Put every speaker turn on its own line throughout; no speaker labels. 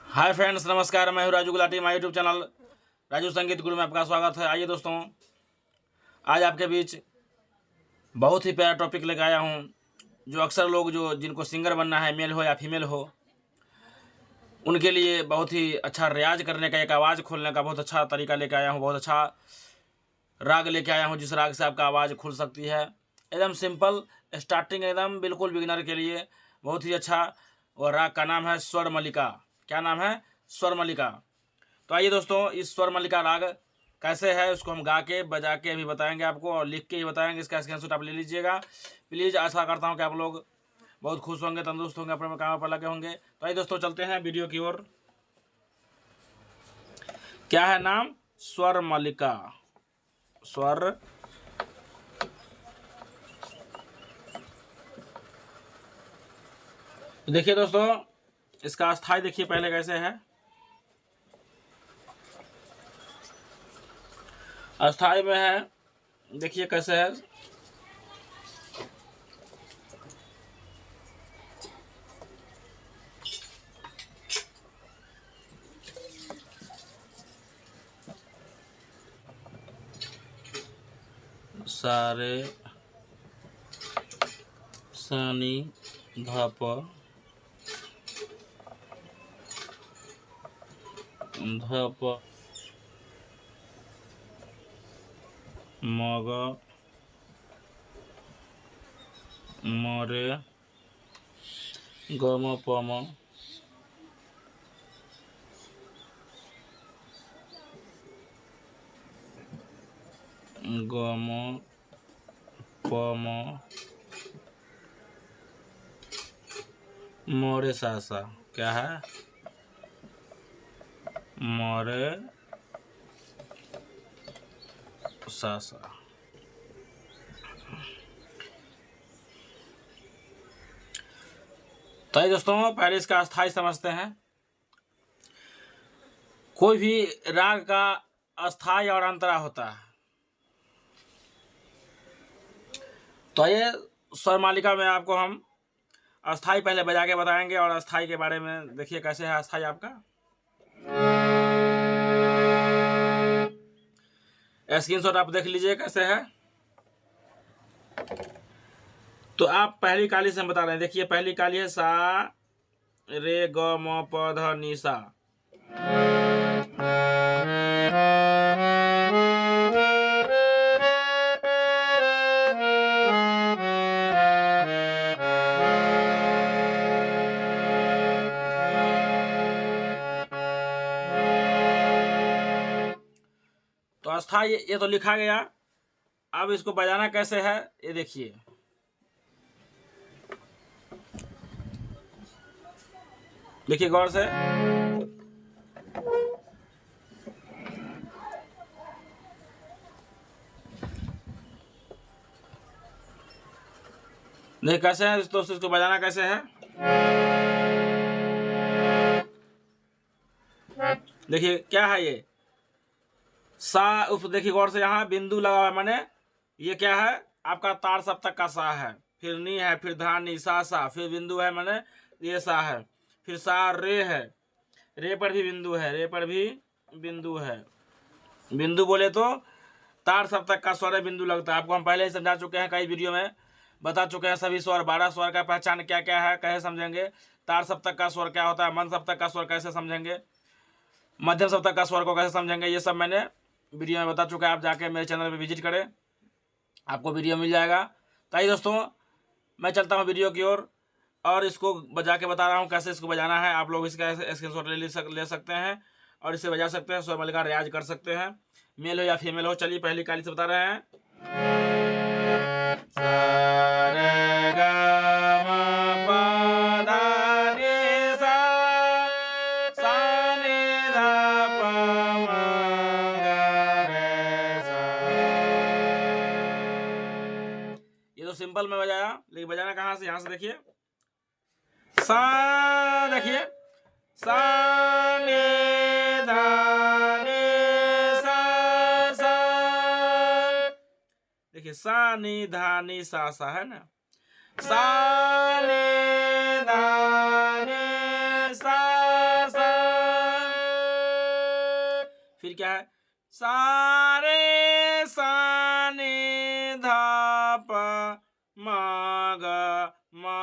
Hi friends, नमस्कार। मैं हूँ Raju Gulati. My YouTube channel Raju संगीत गुरु में आपका स्वागत है। आइए दोस्तों, आज आपके बीच बहुत ही प्यारा टॉपिक लेकर आया हूँ। जो अक्सर लोग जिनको सिंगर बनना है, मेल हो या फीमेल हो, उनके लिए बहुत ही अच्छा रियाज करने का, एक आवाज़ खोलने का बहुत अच्छा तरीका लेकर आया हूँ। बहुत अच्छा राग लेके आया हूँ जिस राग से आपका आवाज़ खुल सकती है। एकदम सिंपल स्टार्टिंग, एकदम बिल्कुल बिगिनर के लिए बहुत ही अच्छा। और राग का नाम है स्वर मल्लिका। क्या नाम है? स्वर मल्लिका। तो आइए दोस्तों, इस स्वर मल्लिका राग कैसे है उसको हम गा के बजा के अभी बताएंगे आपको, और लिख के ही बताएंगे। इसका स्क्रीनशॉट आप ले लीजिएगा प्लीज़। आशा करता हूँ कि आप लोग बहुत खुश होंगे, तंदुरुस्त होंगे, अपने काम पर लगे होंगे। तो आइए दोस्तों, चलते हैं वीडियो की ओर। क्या है नाम? स्वर मल्लिका। स्वर देखिए दोस्तों, इसका स्थाई देखिए पहले कैसे है। अस्थाई में है, देखिए कैसे है। सारे सानी धप धप मग मरे गम पम गम पम मोरे सासा। क्या है? मोरे सासा। तो ये दोस्तों, पहले इसका स्थाई समझते हैं। कोई भी राग का अस्थाई और अंतरा होता है। तो ये स्वर मालिका में आपको हम अस्थाई पहले बजा के बताएंगे, और अस्थाई के बारे में देखिए कैसे है अस्थाई आपका। स्क्रीनशॉट आप देख लीजिए कैसे है। तो आप पहली काली से हम बता रहे हैं। देखिए पहली काली है सा रे ग म प ध नि सा। तो अस्थाई ये तो लिखा गया। अब इसको बजाना कैसे है ये देखिए। देखिए गौर से। देखिए कैसे है दोस्तों, इसको बजाना कैसे है। देखिए क्या है ये सा उफ। देखिए गौर से, यहाँ बिंदु लगा हुआ है, माने ये क्या है आपका तार सप्तक का सा है। फिर नी है, फिर धा नी सा सा, फिर बिंदु है, माने ये सा है। फिर सा रे है, रे पर भी बिंदु है, रे पर भी बिंदु है। बिंदु बोले तो तार सप्तक का स्वर बिंदु लगता है। आपको हम पहले ही समझा चुके हैं, कई वीडियो में बता चुके हैं सभी स्वर। 12 स्वर का पहचान क्या क्या है कैसे समझेंगे। तार सप्तक का स्वर क्या होता है, मन सप्तक का स्वर कैसे समझेंगे, मध्यम सप्तक का स्वर को कैसे समझेंगे, ये सब मैंने वीडियो में बता चुका है। आप जाके मेरे चैनल पे विजिट करें, आपको वीडियो मिल जाएगा। तो आइए दोस्तों, मैं चलता हूँ वीडियो की ओर, और इसको बजा के बता रहा हूँ कैसे इसको बजाना है। आप लोग इसका स्क्रीनशॉट ले सकते हैं और इसे बजा सकते हैं। स्वर मल्लिका रियाज कर सकते हैं, मेल हो या फीमेल हो। चलिए पहली काली से बता रहे हैं। ये तो सिंपल में बजाया, लेकिन बजाना कहाँ से? यहाँ से देखिए सा। देखिए सा ने धा ने सा सा। देखिए सा नी धा नी सा सा है ना। सा ने धा ने सा सा। फिर क्या है, सा रे सा नी धा पा मा गा मा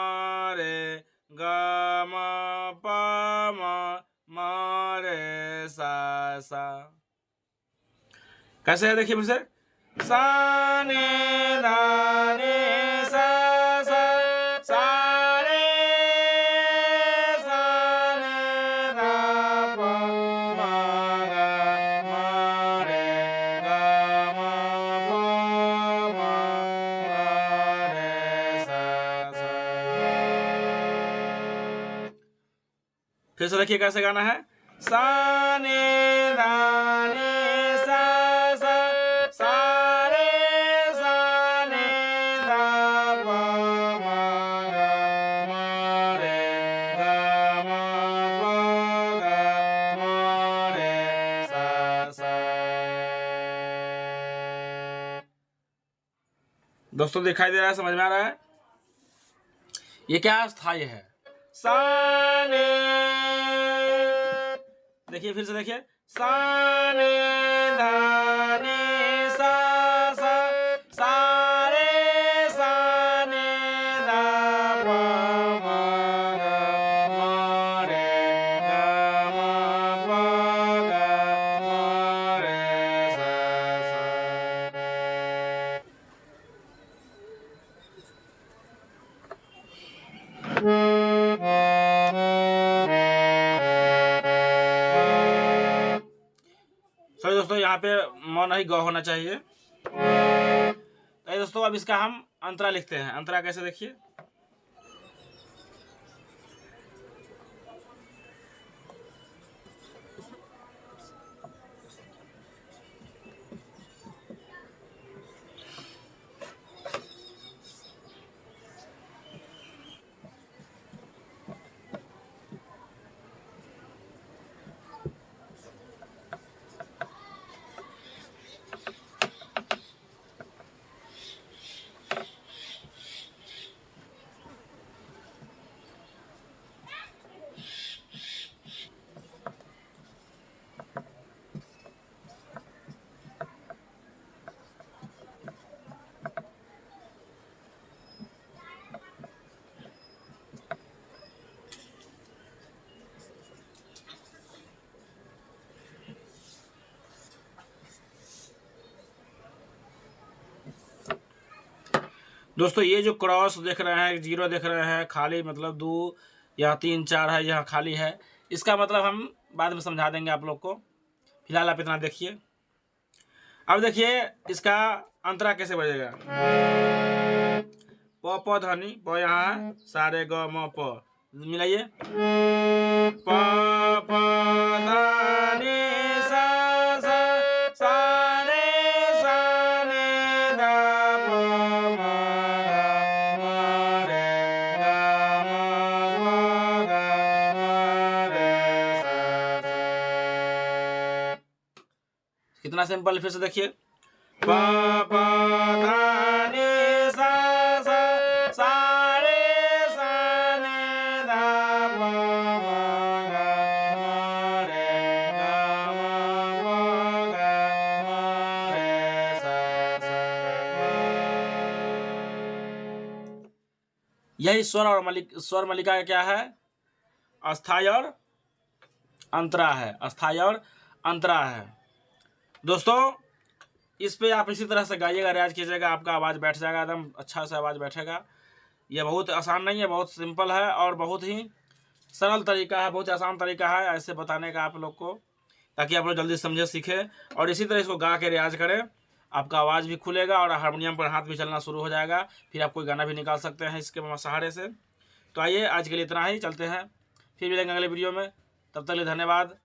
रे गा मा पा मा रे सा। कैसे है देखिए फिर से, सा ने धा ने सा रे सा ने धा पा मा गा मा रे गा मा पा मा रे सा। फिर से देखिए कैसे गाना है, सा ने धा ने सा रे सा ने धा पा मा गा मा रे गा मा पा गा मा रे सा। दोस्तों दिखाई दे रहा है, समझ में आ रहा है, ये क्या स्थाई है, सा ने। देखिए फिर से देखिए, सा ने धा ने सा रे सा ने धा पा मा गा मा रे गा मा पा गा मा रे सा। सही दोस्तों, यहाँ पे म नहीं ग होना चाहिए। दोस्तों अब इसका हम अंतरा लिखते हैं। अंतरा कैसे देखिए, दोस्तों ये जो क्रॉस देख रहे हैं, जीरो देख रहे हैं, खाली मतलब 2 या 3 4 है, यहाँ खाली है, इसका मतलब हम बाद में समझा देंगे आप लोग को। फिलहाल आप इतना देखिए। अब देखिए इसका अंतरा कैसे बजेगा, प प ध्वनि, प यहाँ है, सा रे ग म प, मिलाइए, प प धा नि सा रे सा ने धा प मा गा मा रे गा मा पा गा मा रे सा। कितना सिंपल, फिर से देखिए, प प धा नि सा रे सा ने धा प मा गा मा रे गा मा पा गा मा रे सा। यही स्वर मलिका का क्या है, अस्थाई और अंतरा है, अस्थाई और अंतरा है। दोस्तों इस पे आप इसी तरह से गाइएगा, रियाज कीजिएगा, आपका आवाज़ बैठ जाएगा, एकदम अच्छा सा आवाज़ बैठेगा। ये बहुत आसान नहीं है, बहुत सिंपल है और बहुत ही सरल तरीका है, बहुत आसान तरीका है ऐसे बताने का आप लोग को, ताकि आप लोग जल्दी समझे सीखें और इसी तरह इसको गा के रियाज करें। आपका आवाज़ भी खुलेगा और हारमोनियम पर हाथ भी चलना शुरू हो जाएगा, फिर आप कोई गाना भी निकाल सकते हैं इसके सहारे से। तो आइए आज के लिए इतना ही, चलते हैं, फिर मिलेंगे अगले वीडियो में, तब तक के लिए धन्यवाद।